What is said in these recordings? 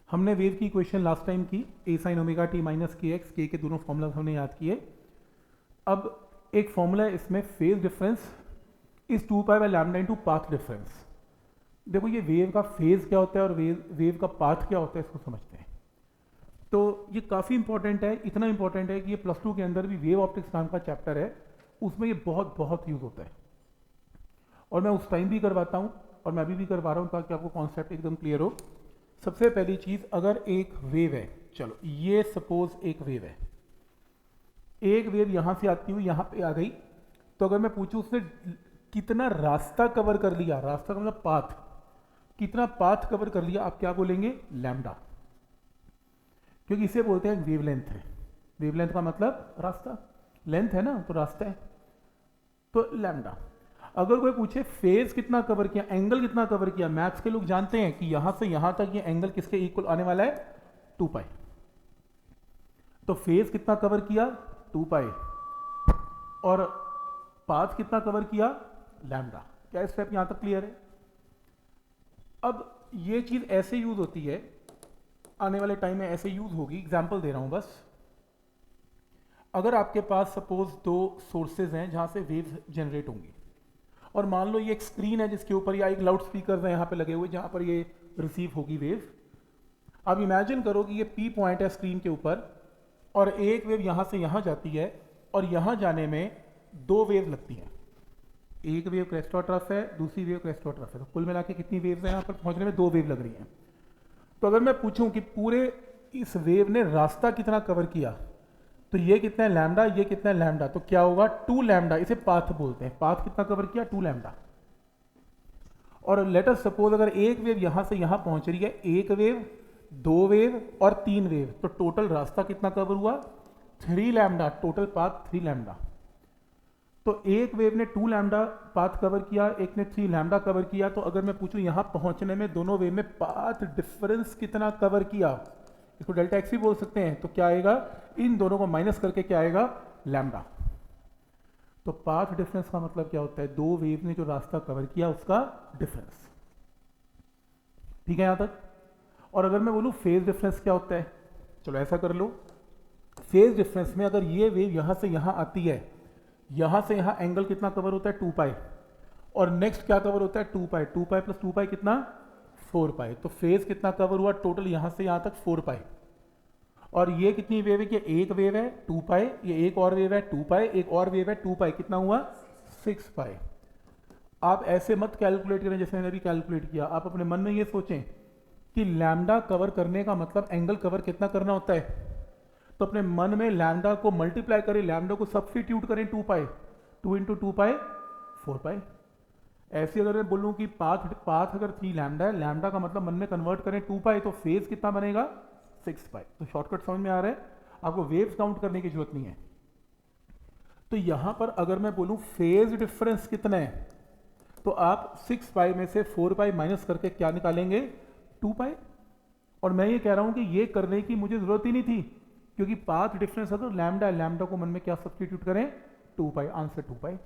हमने वेव की equation last time की, ए साइन ओमेगा टी माइनस के एक्स, के दोनों फॉर्मूला हमने याद किए। अब एक फॉर्मूला है इसमें, phase difference is 2 pi by lambda into path difference. देखो ये वेव का फेज क्या होता है और वेव का पाथ क्या होता है, इसको समझते हैं। तो ये काफ़ी इंपॉर्टेंट है, इतना इंपॉर्टेंट है कि ये +2 के अंदर भी वेव ऑप्टिक्स नाम का चैप्टर है, उसमें ये बहुत बहुत यूज़ होता है। और मैं उस टाइम भी करवाता हूँ और मैं अभी भी करवा रहा हूँ ताकि आपको कॉन्सेप्ट एकदम क्लियर हो। सबसे पहली चीज़, अगर एक वेव है, चलो ये सपोज एक वेव है, एक वेव यहाँ से आती हुई यहाँ पे आ गई, तो अगर मैं पूछूँ उसने कितना रास्ता कवर कर लिया, रास्ता का मतलब पाथ, कितना पाथ कवर कर लिया, आप क्या बोलेंगे? लैम्डा, क्योंकि इसे बोलते हैं वेवलेंथ है। वेवलेंथ का मतलब रास्ता, लेंथ है ना, तो रास्ता है, तो लैम्डा। अगर कोई पूछे फेज कितना कवर किया, एंगल कितना कवर किया, मैथ्स के लोग जानते हैं कि यहां से यहां तक ये एंगल किसके इक्वल आने वाला है? 2 पाई। तो फेज कितना कवर किया? 2 पाई। और पाथ कितना कवर किया? लैम्डा। क्या स्टेप यहां तक क्लियर है? अब ये चीज ऐसे यूज होती है, आने वाले टाइम में ऐसे यूज होगी। एग्जाम्पल दे रहा हूं बस। अगर आपके पास सपोज 2 सोर्सेज हैं जहां से वेव जनरेट होंगी, और मान लो ये एक स्क्रीन है जिसके ऊपर, या एक लाउड स्पीकर है यहाँ पे लगे हुए जहाँ पर ये रिसीव होगी वेव। अब इमेजिन करो कि ये पी पॉइंट है स्क्रीन के ऊपर, और एक वेव यहाँ से यहाँ जाती है, और यहाँ जाने में 2 वेव लगती हैं। एक वेव क्रेस्टोट्रफ है, दूसरी वेव क्रेस्टोट्रफ है, तो कुल मिला के कितनी वेव्स हैं यहाँ पर पहुँचने में? 2 वेव लग रही हैं। तो अगर मैं पूछूँ कि पूरे इस वेव ने रास्ता कितना कवर किया, तो ये कितना है? लैम्डा, ये कितना है? लैम्डा, तो क्या होगा? 2 लैम्डा। इसे पाथ बोलते हैं। पाथ कितना कवर किया? 2 लैम्डा। और लेट अस सपोज अगर एक वेव यहां से यहां पहुंच रही है, एक वेव, 2 वेव और 3 वेव, तो टोटल रास्ता कितना कवर हुआ? 3 लैम्डा। Total path 3 lambda. तो एक वेव ने 2 लैम्डा पाथ कवर किया, एक ने 3 लैम्डा कवर किया। तो अगर मैं पूछूं यहां पहुंचने में दोनों वेव में पाथ डिफरेंस कितना कवर किया, इसको डेल्टा एक्स भी बोल सकते हैं, तो क्या आएगा? इन दोनों को माइनस करके क्या आएगा? लैम्डा। तो पाथ डिफरेंस का मतलब क्या होता है? 2 वेव ने जो रास्ता कवर किया उसका डिफरेंस। ठीक है यहां तक? और अगर मैं बोलूं फेज डिफरेंस क्या होता है, चलो ऐसा कर लो। फेज डिफरेंस में अगर ये वेव यहां से यहां आती है, यहां से यहां एंगल कितना कवर होता है? 2 पाई। और नेक्स्ट क्या कवर होता है? 2 पाई। 2 पाई प्लस 2 पाई कितना? 4 पाई। तो फेज कितना कवर हुआ टोटल यहां से यहां तक? 4 पाई। और ये कितनी वेव है? कि एक वेव है 2 पाई, ये एक और वेव है 2 पाई, एक और वेव है 2 पाई, कितना हुआ? 6 पाई। आप ऐसे मत कैलकुलेट करें जैसे मैंने अभी कैलकुलेट किया। आप अपने मन में ये सोचें कि लैम्डा कवर करने का मतलब एंगल कवर कितना करना होता है, तो अपने मन में लैम्डा को मल्टीप्लाई करें, लैम्डा को सब्स्टिट्यूट करें 2 पाई, 2 इंटू 2 पाई 4 पाई। ऐसे अगर मैं बोलूं कि पाथ अगर 3 लैम्डा है, लैम्डा का मतलब मन में कन्वर्ट करें 2 पाई, तो फेज कितना बनेगा? 6 पाई। तो शॉर्टकट समझ में आ रहा है? आपको वेव्स काउंट करने की जरूरत नहीं है। तो यहां पर अगर मैं बोलूं फेज डिफरेंस कितना है, तो आप 6 पाई में से 4 पाई माइनस करके क्या निकालेंगे? 2 पाई। और मैं ये कह रहा हूं कि ये करने की मुझे जरूरत ही नहीं थी, क्योंकि पाथ डिफरेंस है तो लैम्डा, लैम्डा को मन में क्या सब्स्टिट्यूट करें? 2 पाई। आंसर 2 पाई।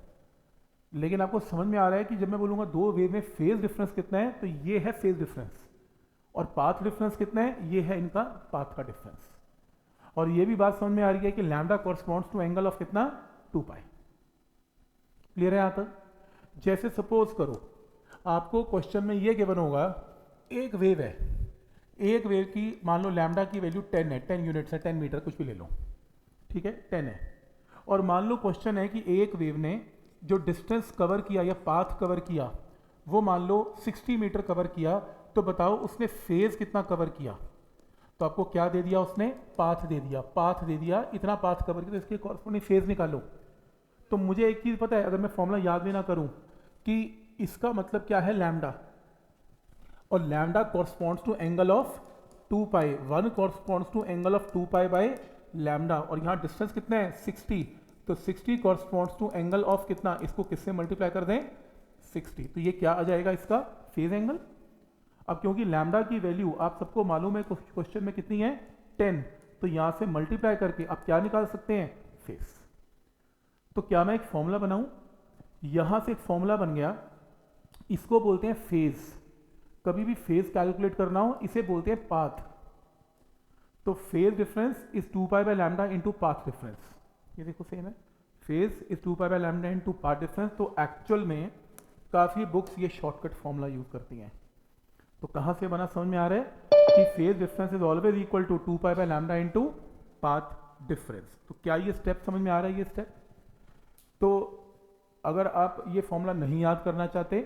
लेकिन आपको समझ में आ रहा है कि जब मैं बोलूंगा 2 वेव में फेज डिफरेंस कितना है, तो ये है फेज डिफरेंस, और पाथ डिफरेंस कितना है? ये है इनका पाथ का डिफरेंस। और ये भी बात समझ में आ रही है कि lambda corresponds to angle of कितना? 2 पाई। क्लियर है यहां तक? जैसे सपोज करो आपको क्वेश्चन में ये गिवन होगा, एक वेव है, एक वेव की मान लो लैम्डा की वैल्यू 10 है, 10 यूनिट्स है, 10 मीटर कुछ भी ले लो, ठीक है, 10 है। और मान लो क्वेश्चन है कि एक वेव ने जो डिस्टेंस कवर किया या पाथ कवर किया वो मान लो 60 मीटर कवर किया, तो बताओ उसने फेज कितना कवर किया? तो आपको क्या दे दिया उसने? पाथ दे दिया। पाथ दे दिया, इतना पाथ कवर किया, तो इसके कॉरस्पॉन्डिंग फेज निकालो। तो मुझे एक चीज पता है, अगर मैं फॉर्मूला याद भी ना करूं, कि इसका मतलब क्या है? लैम्डा। और lambda corresponds to angle of 2 pi, 1 corresponds to angle of 2 pi by lambda. और यहाँ डिस्टेंस कितना है? 60। तो 60 कॉरस्पॉन्ड्स टू एंगल ऑफ कितना? इसको किससे मल्टीप्लाई कर दें? 60। तो ये क्या आ जाएगा? इसका फेज एंगल। अब क्योंकि लैम्डा की वैल्यू आप सबको मालूम है क्वेश्चन में कितनी है? 10। तो यहां से मल्टीप्लाई करके आप क्या निकाल सकते हैं? फेज। तो क्या मैं एक फॉर्मूला बनाऊं? यहां से एक फॉर्मूला बन गया, इसको बोलते हैं फेज। कभी भी फेज कैलकुलेट करना हो इसे बोलते हैं पाथ। तो phase difference is 2 pi by lambda into path difference, ये देखो सेम है, phase is 2 pi by lambda into path difference. तो एक्चुअल में काफ़ी बुक्स ये शॉर्टकट फॉर्मूला यूज करती हैं। तो कहाँ से बना समझ में आ रहा है कि phase difference is always equal to 2 pi by lambda into path difference. तो क्या ये स्टेप समझ में आ रहा है? ये स्टेप, तो अगर आप ये फॉर्मूला नहीं याद करना चाहते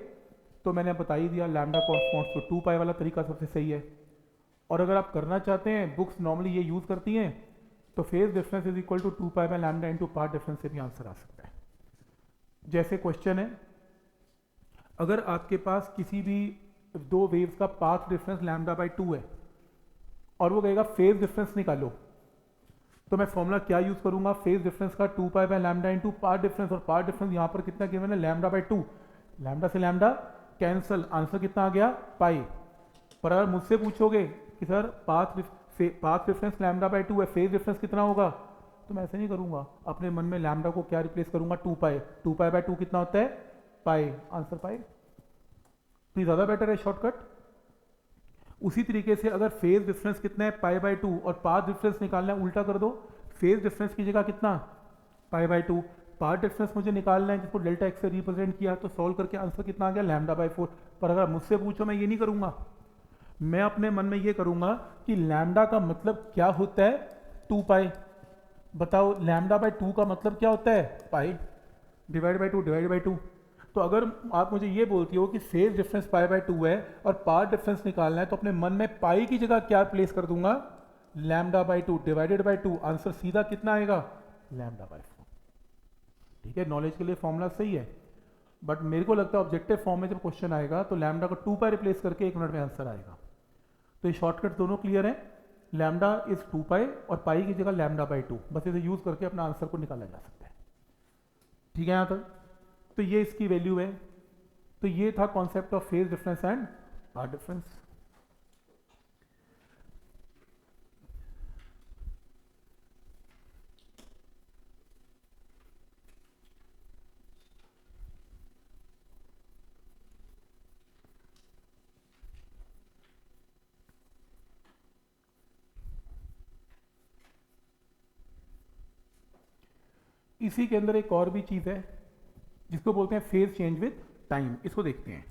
तो मैंने बता ही दिया, लैम्डा कॉरस्पॉन्ड्स टू 2 पाई वाला तरीका सबसे सही है। और अगर आप करना चाहते हैं, बुक्स नॉर्मली ये यूज़ करती हैं, तो phase difference is equal to 2 pi by lambda into path difference से भी आंसर आ सकता है। जैसे क्वेश्चन है, अगर आपके पास किसी भी दो वेव्स का पाथ डिफरेंस लैम्डा बाय 2 है और वो कहेगा फेज डिफरेंस निकालो, तो मैं फॉर्मूला क्या यूज करूंगा? फेज डिफरेंस का 2 pi by lambda into path difference, और पाथ डिफरेंस यहाँ पर कितना गिवन है? Lambda by 2। लैम्डा से लैम्डा कैंसल, आंसर कितना आ गया? पाई। पर अगर मुझसे पूछोगे कि sir path difference lambda by 2 है, फेज डिफरेंस कितना होगा, तो मैं ऐसे नहीं करूंगा, अपने मन में लैम्डा को क्या रिप्लेस करूंगा? 2 पाई। 2 पाई बाय 2 कितना होता है? पाई, आंसर पाई। तो ये ज़्यादा बेटर है शॉर्टकट। उसी तरीके से अगर फेज डिफरेंस कितना है? पाई बाय 2, और पाथ डिफरेंस निकालना है, उल्टा कर दो, फेज डिफरेंस की जगह कितना? Pi by 2। पाथ डिफरेंस मुझे निकालना है जिसको डेल्टा एक्स से रिप्रेजेंट किया, तो सॉल्व करके आंसर कितना आ गया? Lambda by 4। पर अगर मुझसे पूछो, मैं ये नहीं करूंगा, मैं अपने मन में ये करूंगा कि लैम्डा का मतलब क्या होता है? 2 पाई। बताओ, लैम्डा बाय 2 का मतलब क्या होता है? Pi divide by 2 divide by 2। तो अगर आप मुझे ये बोलती हो कि फेज डिफरेंस पाई बाय 2 है और पाथ डिफरेंस निकालना है, तो अपने मन में पाई की जगह क्या प्लेस कर दूंगा? Lambda by 2 divided by 2। Answer सीधा कितना आएगा? Lambda by 4। ठीक है, नॉलेज के लिए फॉर्मूला सही है, बट मेरे को लगता है ऑब्जेक्टिव फॉर्म में जब क्वेश्चन आएगा तो लैम्डा को 2 पाई रिप्लेस करके 1 मिनट में आंसर आएगा। तो ये शॉर्टकट दोनों क्लियर है, लैम्डा इज 2 पाई और पाई की जगह लैम्डा बाय 2, बस इसे यूज करके अपना आंसर को निकाला जा सकता है। ठीक है यहाँ तक? तो ये इसकी वैल्यू है। तो ये था concept of phase difference and path difference. इसी के अंदर एक और भी चीज है जिसको बोलते हैं फेज चेंज विद टाइम, इसको देखते हैं।